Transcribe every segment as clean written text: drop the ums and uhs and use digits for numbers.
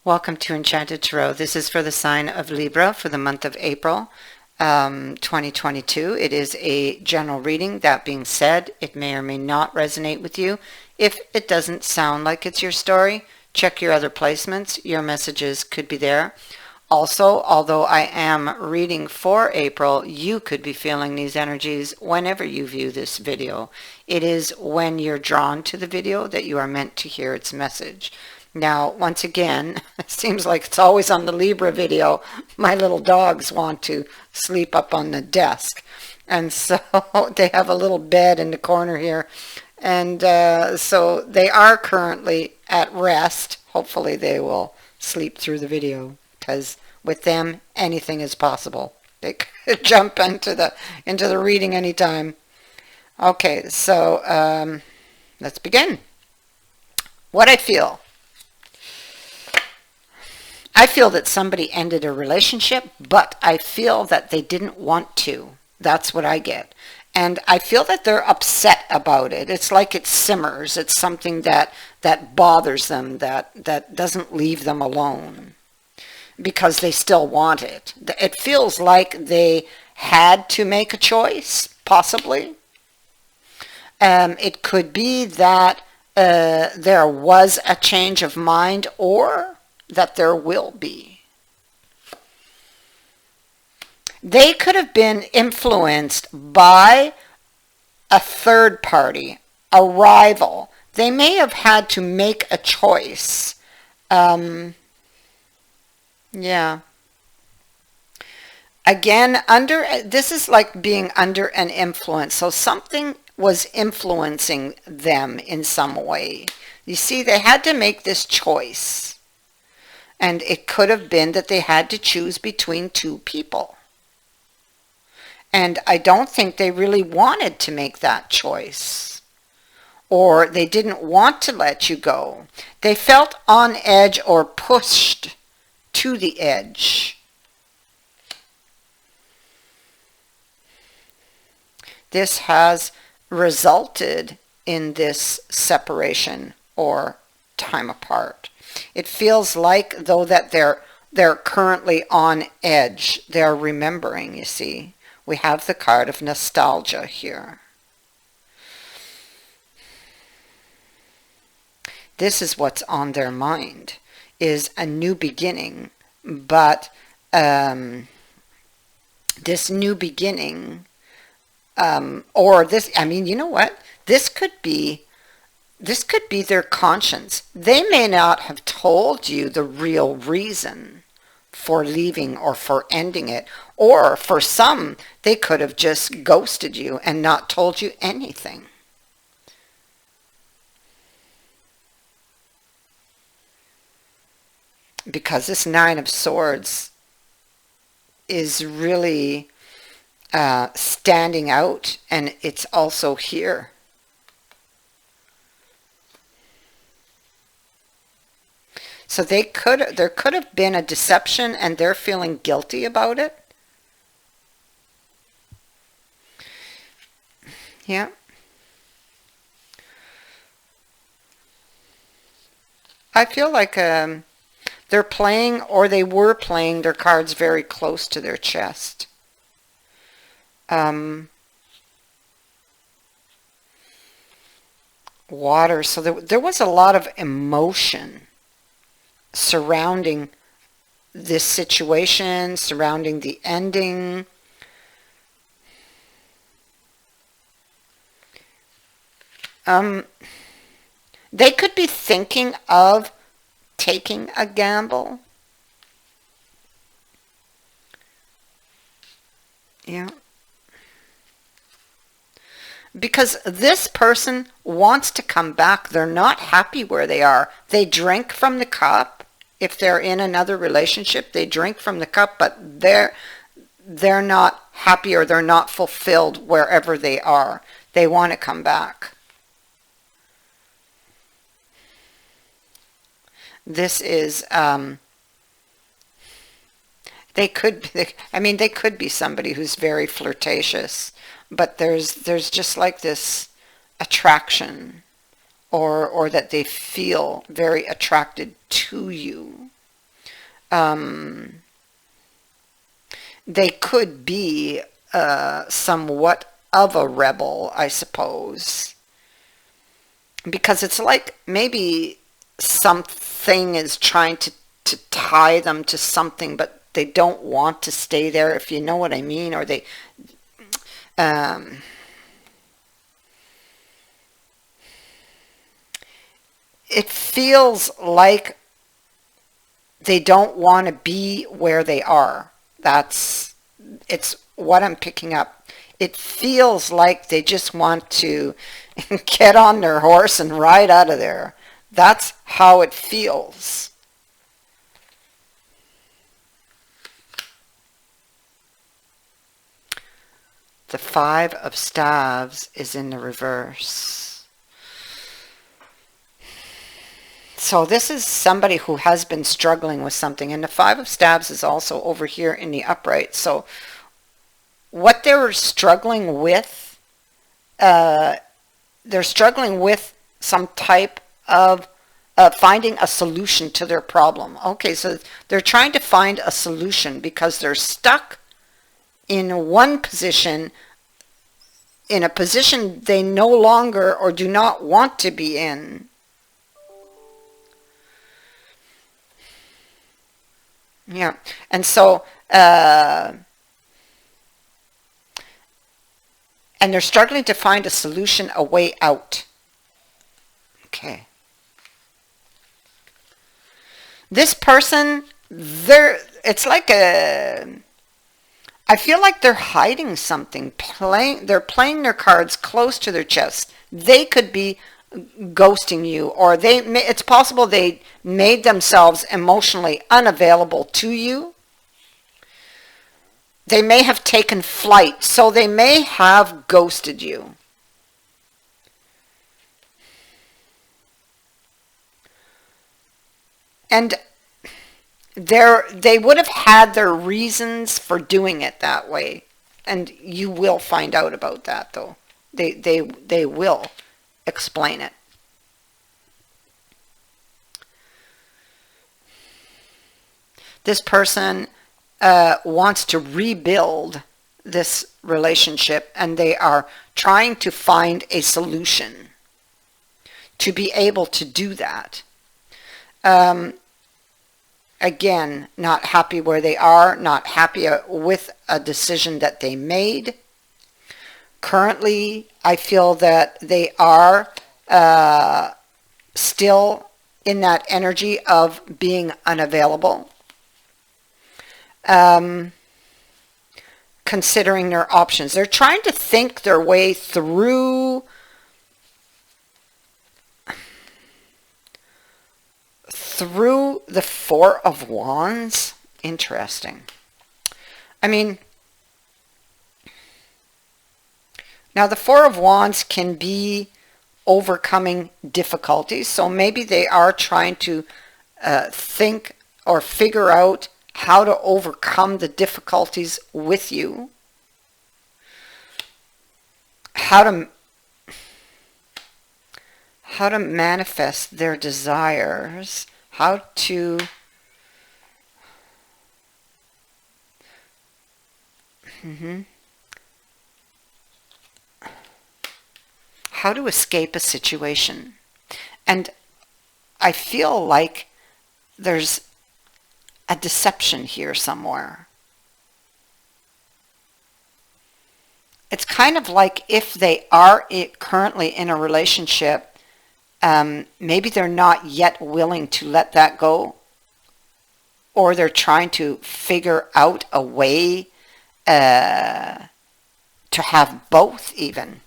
Welcome to Enchanted Tarot. This is for the sign of Libra for the month of April 2022. It is a general reading. That being said, it may or may not resonate with you. If it doesn't sound like it's your story, check your other placements. Your messages could be there. Also, although I am reading for April, you could be feeling these energies whenever you view this video. It is when you're drawn to the video that you are meant to hear its message. Now, once again, it seems like it's always on the Libra video. My little dogs want to sleep up on the desk. And so they have a little bed in the corner here. And so they are currently at rest. Hopefully they will sleep through the video, because with them, anything is possible. They could jump into the reading anytime. Okay, so let's begin. What I feel that somebody ended a relationship, but I feel that they didn't want to. That's what I get. And I feel that they're upset about it. It's like it simmers. It's something that bothers them, that doesn't leave them alone, because they still want it. It feels like they had to make a choice, possibly. It could be that there was a change of mind, or that there will be. They could have been influenced by a third party, a rival. They may have had to make a choice. Yeah. Again, this is like being under an influence. So something was influencing them in some way. You see, they had to make this choice. And it could have been that they had to choose between two people. And I don't think they really wanted to make that choice. Or they didn't want to let you go. They felt on edge or pushed to the edge. This has resulted in this separation or time apart. It feels like, though, that they're currently on edge. They're remembering, you see. We have the card of nostalgia here. This is what's on their mind, is a new beginning. But this new beginning, or this, I mean, you know what? This could be their conscience. They may not have told you the real reason for leaving or for ending it. Or for some, they could have just ghosted you and not told you anything. Because this Nine of Swords is really standing out, and it's also here. So there could have been a deception, and they're feeling guilty about it. Yeah. I feel like they're playing, or they were playing, their cards very close to their chest. Water. So there was a lot of emotion surrounding this situation, surrounding the ending. They could be thinking of taking a gamble. Yeah. Because this person wants to come back. They're not happy where they are. They drink from the cup. If they're in another relationship, they drink from the cup, but they're not happy, or they're not fulfilled wherever they are. They want to come back. This is, they could be somebody who's very flirtatious, but there's just like this attraction, or that they feel very attracted to you. They could be somewhat of a rebel, I suppose. Because it's like maybe something is trying to tie them to something, but they don't want to stay there, if you know what I mean, or they um, it feels like they don't want to be where they are. It's what I'm picking up. It feels like they just want to get on their horse and ride out of there. That's how it feels. The Five of Staves is in the reverse. So this is somebody who has been struggling with something. And the Five of Staves is also over here in the upright. So what they were struggling with, they're struggling with some type of finding a solution to their problem. Okay, so they're trying to find a solution because they're stuck in one position, in a position they no longer or do not want to be in. Yeah, and so, and they're struggling to find a solution, a way out. Okay. This person, it's like I feel like they're hiding something, they're playing their cards close to their chest. They could be ghosting you, or it's possible they made themselves emotionally unavailable to you. They may have taken flight, so they may have ghosted you. And they would have had their reasons for doing it that way. And you will find out about that, though. They will explain it. This person wants to rebuild this relationship, and they are trying to find a solution to be able to do that. Again, not happy where they are, not happy with a decision that they made. Currently, I feel that they are still in that energy of being unavailable. Considering their options. They're trying to think their way through the Four of Wands. Interesting. I mean, now the Four of Wands can be overcoming difficulties, so maybe they are trying to think or figure out how to overcome the difficulties with you, how to manifest their desires, how to how to escape a situation. And I feel like there's a deception here somewhere. It's kind of like if they are currently in a relationship, maybe they're not yet willing to let that go, or they're trying to figure out a way to have both even.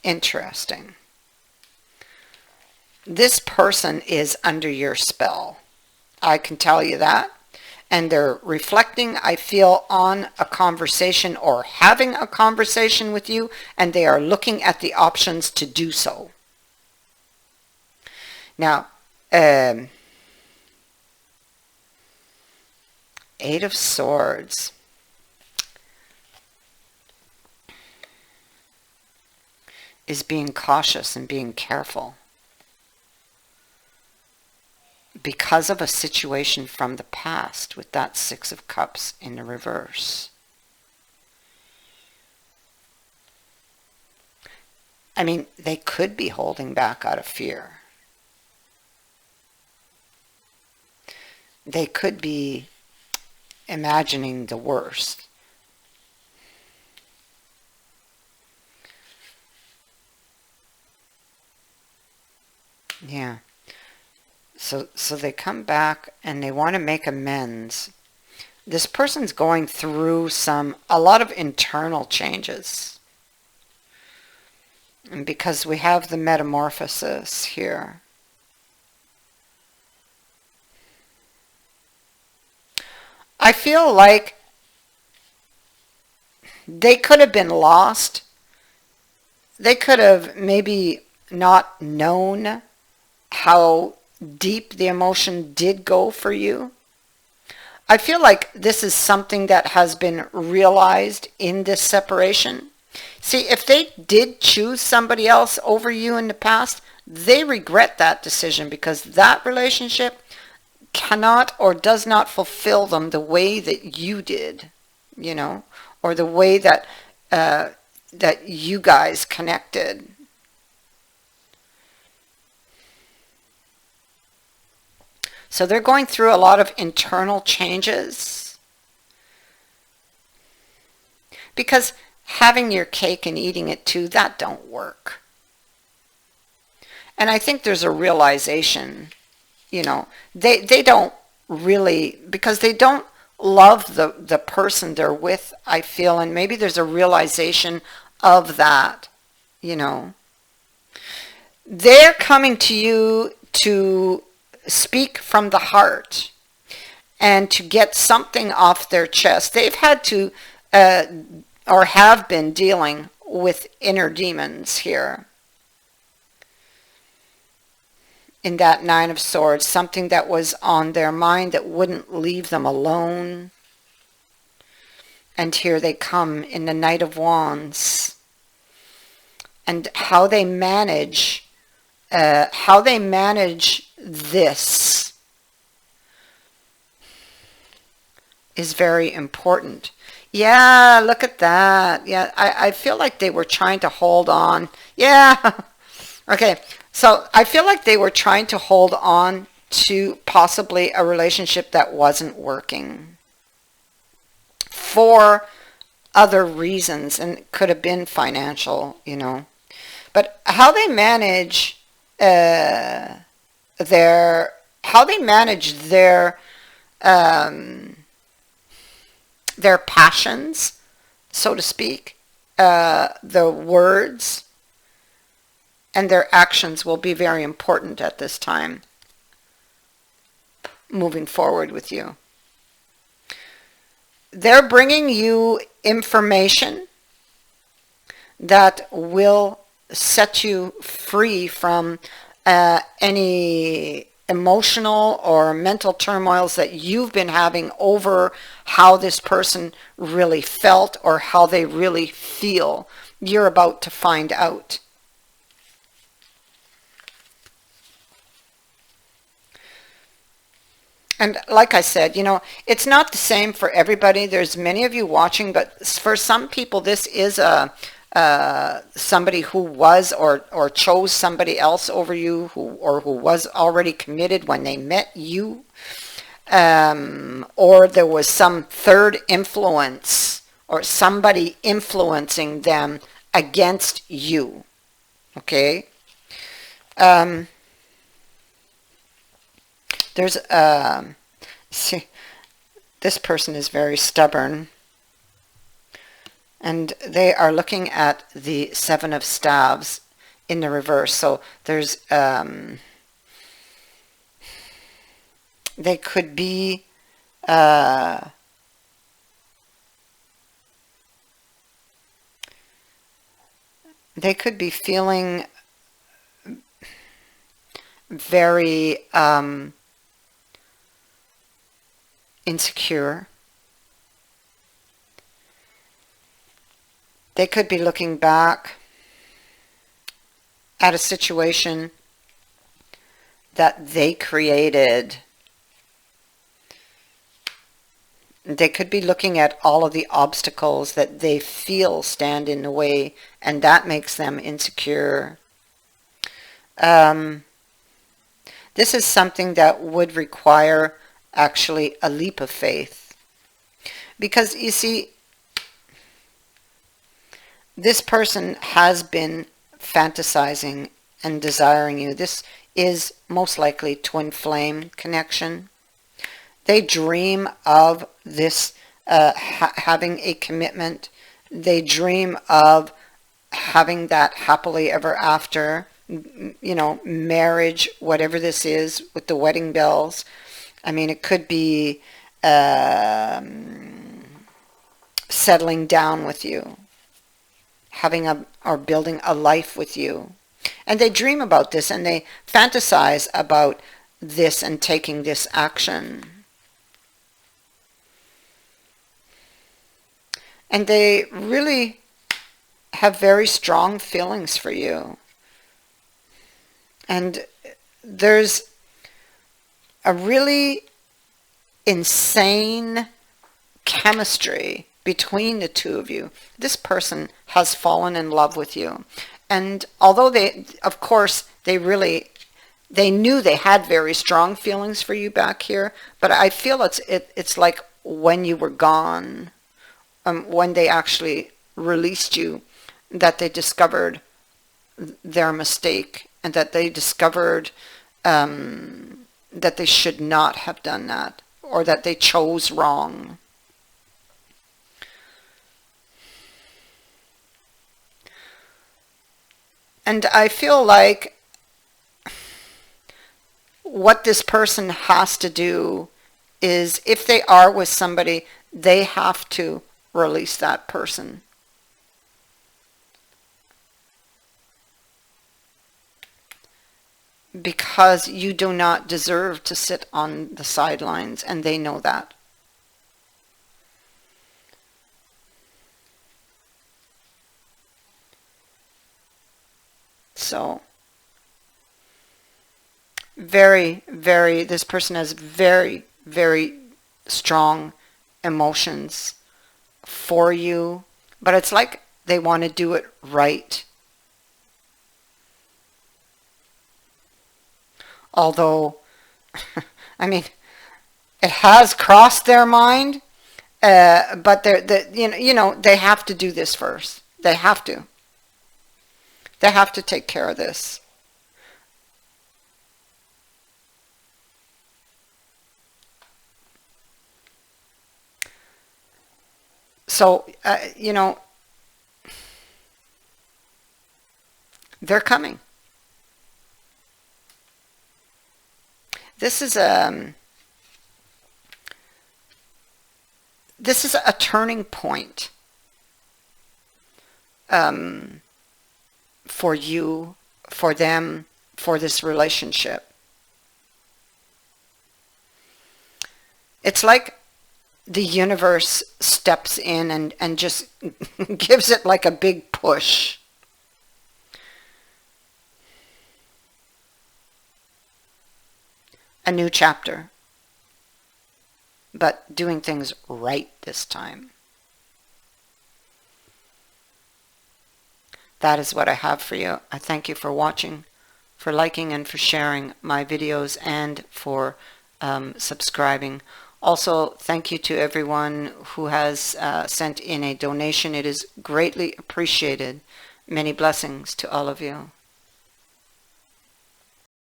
Interesting. This person is under your spell. I can tell you that. And they're reflecting, I feel, on a conversation or having a conversation with you, and they are looking at the options to do so. Now, Eight of Swords. Is being cautious and being careful. because of a situation from the past with that Six of Cups in the reverse. I mean, they could be holding back out of fear. They could be imagining the worst. Yeah. So they come back and they want to make amends. This person's going through a lot of internal changes. And because we have the metamorphosis here. I feel like they could have been lost. They could have maybe not known how deep the emotion did go for you. I feel like this is something that has been realized in this separation. See, if they did choose somebody else over you in the past, they regret that decision because that relationship cannot or does not fulfill them the way that you did, you know, or the way that that you guys connected. So they're going through a lot of internal changes because having your cake and eating it too, that don't work. And I think there's a realization, you know, they don't really, because they don't love the person they're with, I feel, and maybe there's a realization of that, you know. They're coming to you to speak from the heart and to get something off their chest. They've had to or have been dealing with inner demons here in that Nine of Swords, something that was on their mind that wouldn't leave them alone. And here they come in the Knight of Wands, and how they manage this is very important. Yeah, look at that. Yeah, I feel like they were trying to hold on. Yeah. Okay, so I feel like they were trying to hold on to possibly a relationship that wasn't working for other reasons, and it could have been financial, you know. But how they manage their passions, so to speak, the words and their actions will be very important at this time moving forward with you. They're bringing you information that will set you free from any emotional or mental turmoils that you've been having over how this person really felt or how they really feel. You're about to find out. And like I said, you know, it's not the same for everybody. There's many of you watching, but for some people, this is somebody who was or chose somebody else over you, who was already committed when they met you, or there was some third influence or somebody influencing them against you. Okay. There's see, this person is very stubborn, and they are looking at the Seven of Staves in the reverse. So there's they could be feeling very insecure. They could be looking back at a situation that they created. They could be looking at all of the obstacles that they feel stand in the way, and that makes them insecure. This is something that would require actually a leap of faith. Because you see, this person has been fantasizing and desiring you. This is most likely twin flame connection. They dream of this, having a commitment. They dream of having that happily ever after, you know, marriage, whatever this is, with the wedding bells. I mean, it could be settling down with you, having or building a life with you. And they dream about this, and they fantasize about this and taking this action. And they really have very strong feelings for you. And there's a really insane chemistry between the two of you. This person has fallen in love with you. And although they, of course, they knew they had very strong feelings for you back here, but I feel it's like when you were gone, when they actually released you, that they discovered their mistake, and that they discovered that they should not have done that, or that they chose wrong. And I feel like what this person has to do is, if they are with somebody, they have to release that person. Because you do not deserve to sit on the sidelines, and they know that. So, this person has very, very strong emotions for you, but it's like they want to do it right. Although, I mean, it has crossed their mind, but they have to do this first. They have to. They have to take care of this. So, they're coming. This is a turning point for you, for them, for this relationship. It's like the universe steps in and just gives it like a big push. A new chapter, but doing things right this time. That is what I have for you. I thank you for watching, for liking and for sharing my videos, and for subscribing. Also, thank you to everyone who has sent in a donation. It is greatly appreciated. Many blessings to all of you.